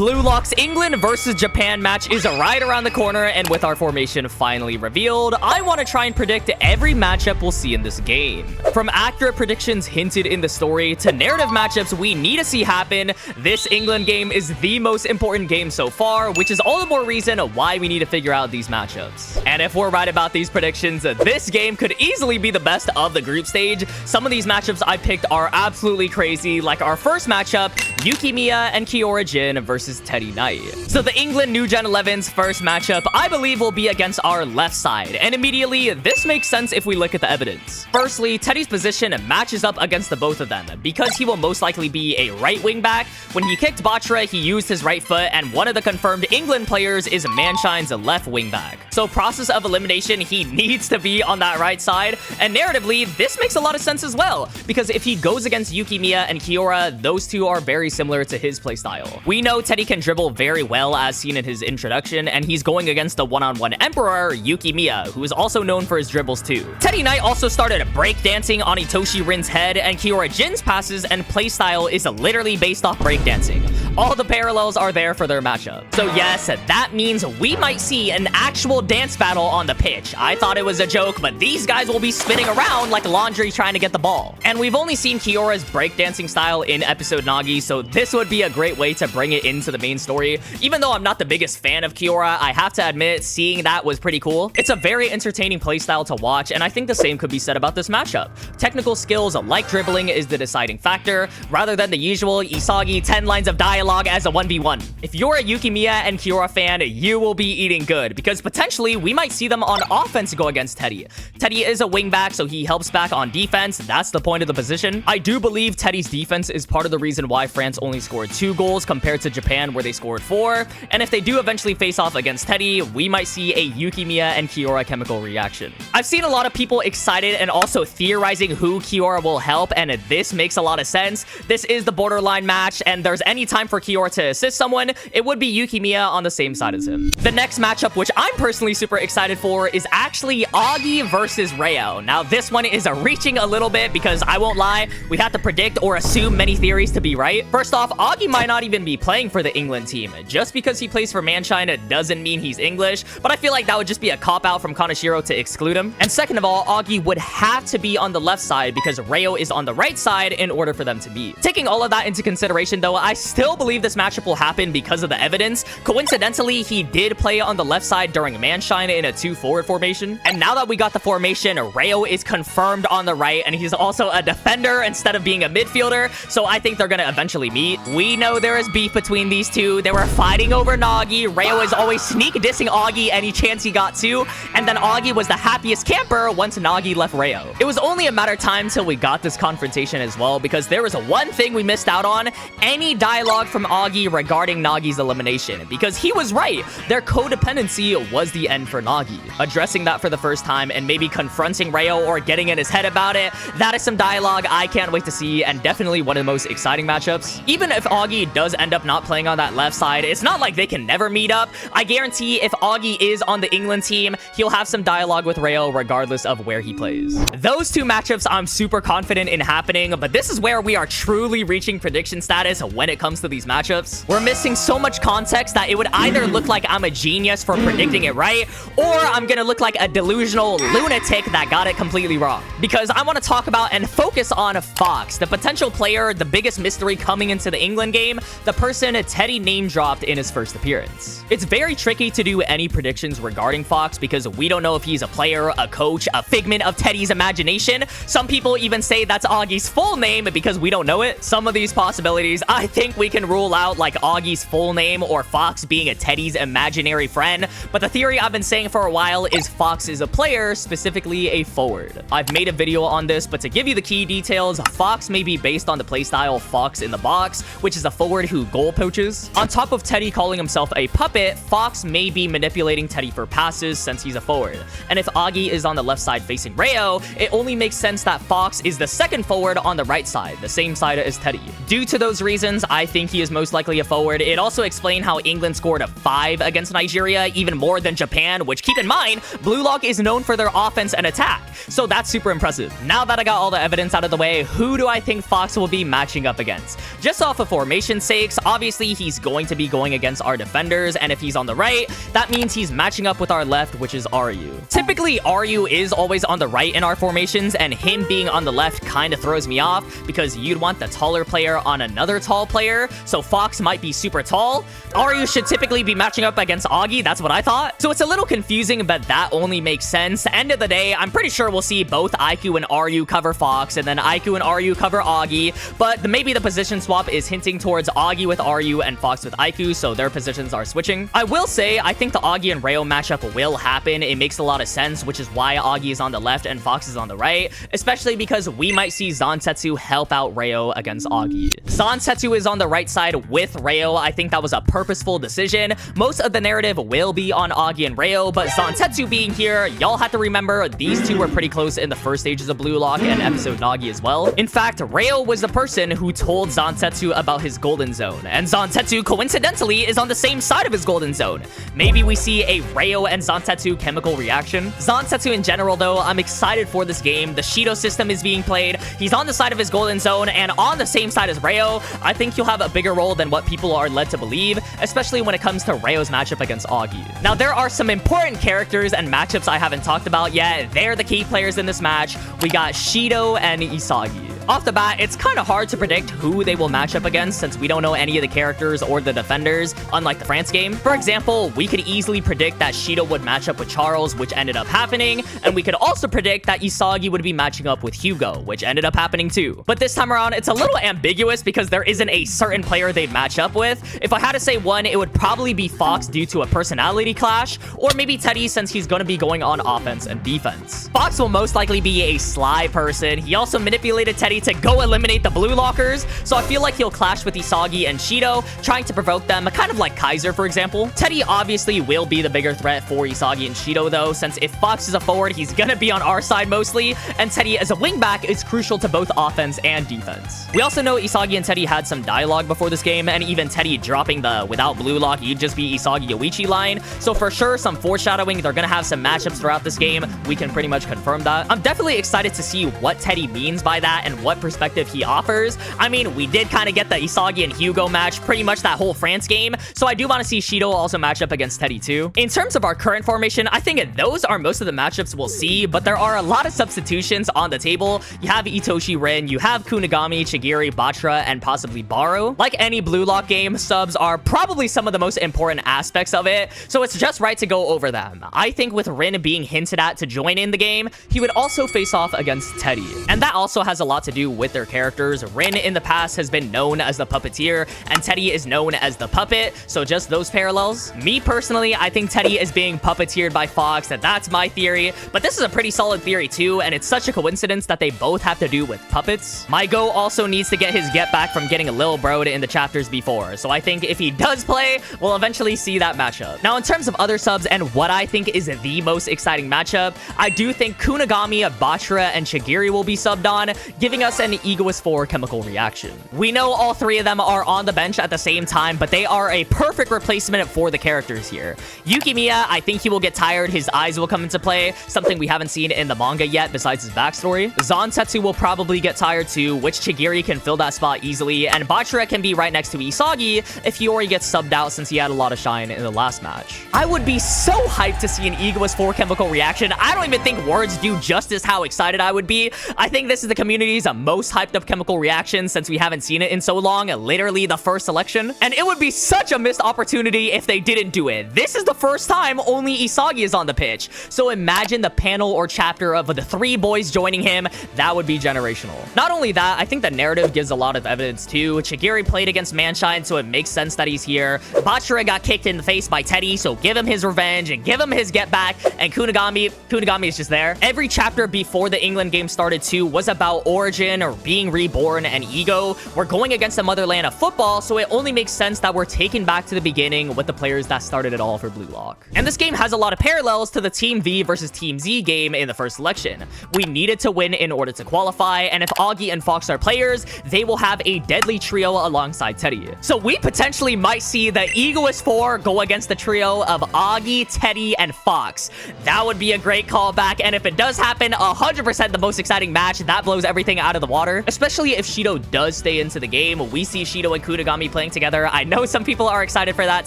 Bluelock's England versus Japan match is right around the corner, and with our formation finally revealed, I want to try and predict every matchup we'll see in this game. From accurate predictions hinted in the story to narrative matchups we need to see happen, this England game is the most important game so far, which is all the more reason why we need to figure out these matchups. And if we're right about these predictions, this game could easily be the best of the group stage. Some of these matchups I picked are absolutely crazy, like our first matchup, Yukimiya and Kiora Jin versus Teddy Knight. So the England New Gen 11's first matchup, I believe, will be against our left side, and immediately, this makes sense if we look at the evidence. Firstly, Teddy's position matches up against the both of them, because he will most likely be a right wing back. When he kicked Batra, he used his right foot, and one of the confirmed England players is Manshine's left wing back. So process of elimination, he needs to be on that right side, and narratively, this makes a lot of sense as well, because if he goes against Yukimiya and Kiora, those two are very similar to his playstyle. We know Teddy can dribble very well, as seen in his introduction, and he's going against the one-on-one emperor, Yukimiya, who is also known for his dribbles too. Teddy Knight also started breakdancing on Itoshi Rin's head, and Kiora Jin's passes and playstyle is literally based off breakdancing. All the parallels are there for their matchup. So yes, that means we might see an actual dance battle on the pitch. I thought it was a joke, but these guys will be spinning around like laundry trying to get the ball. And we've only seen Kiora's breakdancing style in episode Nagi, so this would be a great way to bring it into the main story. Even though I'm not the biggest fan of Kiora, I have to admit, seeing that was pretty cool. It's a very entertaining playstyle to watch, and I think the same could be said about this matchup. Technical skills like dribbling is the deciding factor, rather than the usual isagi 10 lines of dialogue as a 1v1. If you're a Yukimiya and Kiora fan, you will be eating good, because potentially we might see them on offense go against Teddy. Teddy is a wingback, so he helps back on defense. That's the point of the position. I do believe Teddy's defense is part of the reason why France only scored 2 goals compared to Japan, where they scored 4. And if they do eventually face off against Teddy, we might see a Yukimiya and Kiora chemical reaction. I've seen a lot of people excited and also theorizing who Kiora will help, and this makes a lot of sense. This is the borderline match, and there's any time for Kiora to assist someone, it would be Yukimiya on the same side as him. The next matchup, which I'm personally super excited for, is actually Agi versus Ryo. Now, this one is reaching a little bit, because I won't lie, we have to predict or assume many theories to be right. First off, Agi might not even be playing for the England team. Just because he plays for Manshine doesn't mean he's English, but I feel like that would just be a cop-out from Kaneshiro to exclude him. And second of all, Agi would have to be on the left side because Ryo is on the right side in order for them to beat. Taking all of that into consideration though, I still believe this matchup will happen because of the evidence. Coincidentally, he did play on the left side during Manshine in a 2-forward formation. And now that we got the formation, Ryo is confirmed on the right, and he's also a defender instead of being a midfielder, so I think they're gonna eventually meet. We know there is beef between these two. They were fighting over Nagi. Ryo is always sneak dissing Agi any chance he got to, and then Agi was the happiest camper once Nagi left Ryo. It was only a matter of time till we got this confrontation as well, because there was one thing we missed out on: any dialogue from Agi regarding Nagi's elimination, because he was right. Their codependency was the end for Nagi. Addressing that for the first time and maybe confronting Ryo or getting in his head about it, that is some dialogue I can't wait to see, and definitely one of the most exciting matchups. Even if Agi does end up not playing on that left side, it's not like they can never meet up. I guarantee if Agi is on the England team, he'll have some dialogue with Ryo regardless of where he plays. Those two matchups I'm super confident in happening, but this is where we are truly reaching prediction status when it comes to these matchups. We're missing so much context that it would either look like I'm a genius for predicting it right, or I'm gonna look like a delusional lunatic that got it completely wrong. Because I want to talk about and focus on Fox, the potential player, the biggest mystery coming into the England game, the person Teddy name dropped in his first appearance. It's very tricky to do any predictions regarding Fox because we don't know if he's a player, a coach, a figment of Teddy's imagination. Some people even say that's Agi's full name because we don't know it. Some of these possibilities I think we can rule out, like Agi's full name or Fox being a Teddy's imaginary friend, but the theory I've been saying for a while is Fox is a player, specifically a forward. I've made a video on this, but to give you the key details, Fox may be based on the playstyle Fox in the Box, which is a forward who goal poaches. On top of Teddy calling himself a puppet, Fox may be manipulating Teddy for passes since he's a forward. And if Agi is on the left side facing Ryo, it only makes sense that Fox is the second forward on the right side, the same side as Teddy. Due to those reasons, I think he is most likely a forward. It also explained how England scored a 5 against Nigeria, even more than Japan, which, keep in mind, Bluelock is known for their offense and attack. So that's super impressive. Now that I got all the evidence out of the way, who do I think Fox will be matching up against? Just off of formation's sakes, obviously he's going to be going against our defenders, and if he's on the right, that means he's matching up with our left, which is Ryu. Typically, Ryu is always on the right in our formations, and him being on the left kind of throws me off because you'd want the taller player on another tall player, so Fox might be super tall. Ryu should typically be matching up against Agi, that's what I thought. So it's a little confusing, but that only makes sense. End of the day, I'm pretty sure we'll see both Aiku and Ryu cover Fox, and then Aiku and Ryu cover Agi, but maybe the position swap is hinting towards Agi with Ryu and Fox with Aiku, so their positions are switching. I will say, I think the Agi and Ryo matchup will happen. It makes a lot of sense, which is why Agi is on the left and Fox is on the right, especially because we might see Zantetsu help out Ryo against Agi. Zantetsu is on the right side with Ryo. I think that was a purposeful decision. Most of the narrative will be on Agi and Ryo, but Zantetsu being here, y'all have to remember these two were pretty close in the first stages of Bluelock and episode Nagi as well. In fact, Ryo was the person who told Zantetsu about his golden zone, and Zantetsu coincidentally is on the same side of his golden zone. Maybe we see a Ryo and Zantetsu chemical reaction. Zantetsu in general though, I'm excited for this game. The Shido system is being played. He's on the side of his golden zone and on the same side as Ryo. I think he'll have a bigger role than what people are led to believe, especially when it comes to Ryo's matchup against Agi. Now, there are some important characters and matchups I haven't talked about yet. They're the key players in this match. We got Shido and Isagi. Off the bat, it's kind of hard to predict who they will match up against since we don't know any of the characters or the defenders, unlike the France game. For example, we could easily predict that Shido would match up with Charles, which ended up happening, and we could also predict that Isagi would be matching up with Hugo, which ended up happening too. But this time around, it's a little ambiguous because there isn't a certain player they'd match up with. If I had to say one, it would probably be Fox due to a personality clash, or maybe Teddy since he's going to be going on offense and defense. Fox will most likely be a sly person. He also manipulated Teddy to go eliminate the Bluelockers, so I feel like he'll clash with Isagi and Shido, trying to provoke them, kind of like Kaiser, for example. Teddy obviously will be the bigger threat for Isagi and Shido, though, since if Fox is a forward, he's gonna be on our side mostly, and Teddy as a wingback is crucial to both offense and defense. We also know Isagi and Teddy had some dialogue before this game, and even Teddy dropping the "without Bluelock, you'd just be Isagi Yoichi" line, so for sure, some foreshadowing. They're gonna have some matchups throughout this game. We can pretty much confirm that. I'm definitely excited to see what Teddy means by that and what perspective he offers. I mean, we did kind of get the Isagi and Hugo match pretty much that whole France game, so I do want to see Shido also match up against Teddy too. In terms of our current formation, I think those are most of the matchups we'll see, but there are a lot of substitutions on the table. You have Itoshi Rin, you have Kunigami, Chigiri, Batra, and possibly Barou. Like any Bluelock game, subs are probably some of the most important aspects of it, so it's just right to go over them. I think with Rin being hinted at to join in the game, he would also face off against Teddy, and that also has a lot to do with their characters. Rin in the past has been known as the puppeteer, and Teddy is known as the puppet, so just those parallels. Me personally, I think Teddy is being puppeteered by Fox, and that's my theory, but this is a pretty solid theory too, and it's such a coincidence that they both have to do with puppets. My Go also needs to get his get back from getting a little broed in the chapters before, so I think if he does play, we'll eventually see that matchup. Now, in terms of other subs and what I think is the most exciting matchup, I do think Kunigami, Batra, and Chigiri will be subbed on, giving us an egoist 4 chemical reaction. We know all three of them are on the bench at the same time, but they are a perfect replacement for the characters here. Yukimiya, I think he will get tired, his eyes will come into play, something we haven't seen in the manga yet besides his backstory. Zantetsu will probably get tired too, which Chigiri can fill that spot easily, and Batra can be right next to Isagi if Hiyori gets subbed out since he had a lot of shine in the last match. I would be so hyped to see an egoist 4 chemical reaction. I don't even think words do justice how excited I would be. I think this is the community's most hyped up chemical reaction since we haven't seen it in so long, literally the first selection. And it would be such a missed opportunity if they didn't do it. This is the first time only Isagi is on the pitch. So imagine the panel or chapter of the 3 boys joining him. That would be generational. Not only that, I think the narrative gives a lot of evidence too. Chigiri played against Manshine, so it makes sense that he's here. Batra got kicked in the face by Teddy, so give him his revenge and give him his get back. And Kunigami is just there. Every chapter before the England game started too was about origin origin or being reborn and ego, we're going against the motherland of football, so it only makes sense that we're taken back to the beginning with the players that started it all for Bluelock. And this game has a lot of parallels to the Team V versus Team Z game in the first selection. We needed to win in order to qualify, and if Augie and Fox are players, they will have a deadly trio alongside Teddy. So we potentially might see the Egoist 4 go against the trio of Augie, Teddy, and Fox. That would be a great callback, and if it does happen, 100% the most exciting match. That blows everything out of the water, especially if Shido does stay into the game. We see Shido and Kunigami playing together. I know some people are excited for that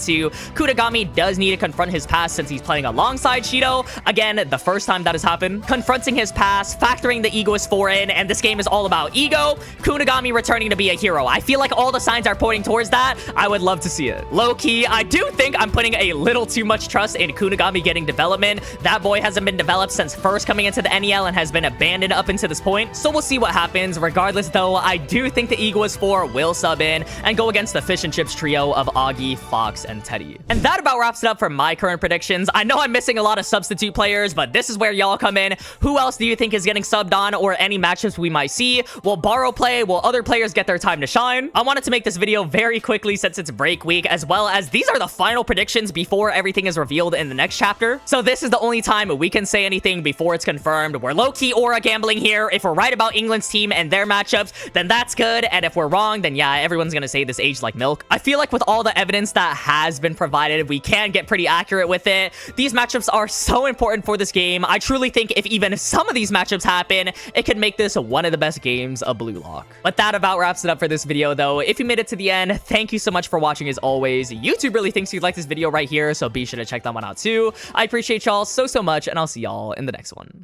too. Kunigami does need to confront his past since he's playing alongside Shido. Again, the first time that has happened. Confronting his past, factoring the Egoist 4 in, and this game is all about ego. Kunigami returning to be a hero. I feel like all the signs are pointing towards that. I would love to see it. Low-key, I do think I'm putting a little too much trust in Kunigami getting development. That boy hasn't been developed since first coming into the NEL and has been abandoned up until this point. So we'll see what happens. Regardless though, I do think the Egoist 4 will sub in and go against the fish and chips trio of Augie, Fox, and Teddy. And that about wraps it up for my current predictions. I know I'm missing a lot of substitute players, but this is where y'all come in. Who else do you think is getting subbed on, or any matchups we might see? Will Barou play? Will other players get their time to shine? I wanted to make this video very quickly since it's break week, as well as these are the final predictions before everything is revealed in the next chapter. So this is the only time we can say anything before it's confirmed. We're low-key aura gambling here. If we're right about England's team and their matchups, then that's good. And if we're wrong, then yeah, everyone's gonna say this aged like milk. I feel like with all the evidence that has been provided, we can get pretty accurate with it. These matchups are so important for this game. I truly think if even some of these matchups happen, it could make this one of the best games of Bluelock. But that about wraps it up for this video though. If you made it to the end, thank you so much for watching as always. YouTube really thinks you'd like this video right here, so be sure to check that one out too. I appreciate y'all so much, and I'll see y'all in the next one.